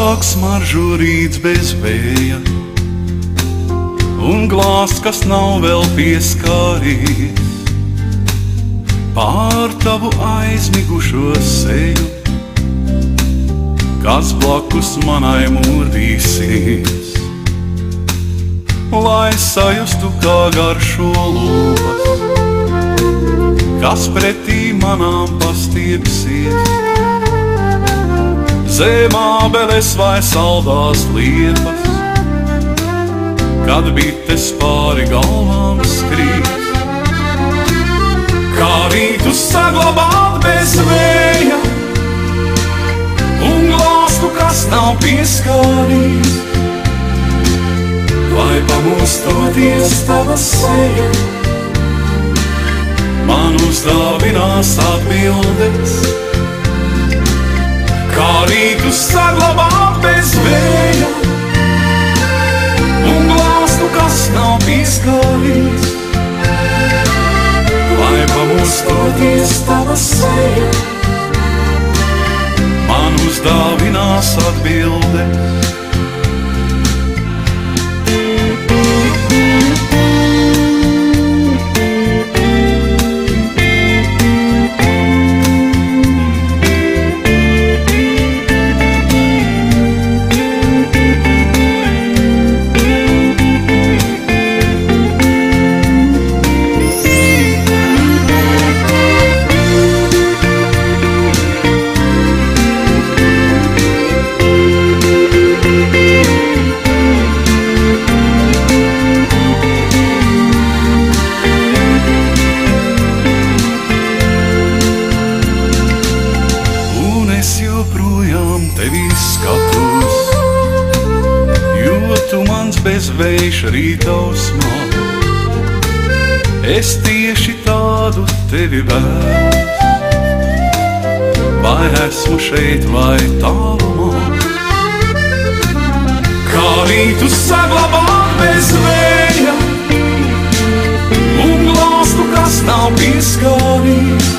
Sāk smaržu rīts bez vēja, un glāsts, kas nav vēl pieskārīts, pār tavu aizmigušo seju, kas blakus manai mūrdīsies, lai sajustu, kā garšo lūpas, kas pretī manām pastiepsies. Zem ābeles vai saldās liepas, kad bites pāri galvām skrīt. Kā rītu saglabāt bez vēja, un glāstu, kas nav pieskārīts, lai pamostoties tava seja, man uzdāvinās atbildes. Kā rītu saglabāt bez vēja, un glāstu, kas nav pieskārīts, lai pamostoties tava seja, man uzdāvinās atbildes. Tevi skatos, jo tu mans bezvējš rītausmā. Es tieši tādu tevi vēlos, vai esmu šeit vai tālumā. Kā rītu saglabāt bez vēja, un glāstu, kas nav pieskārīts,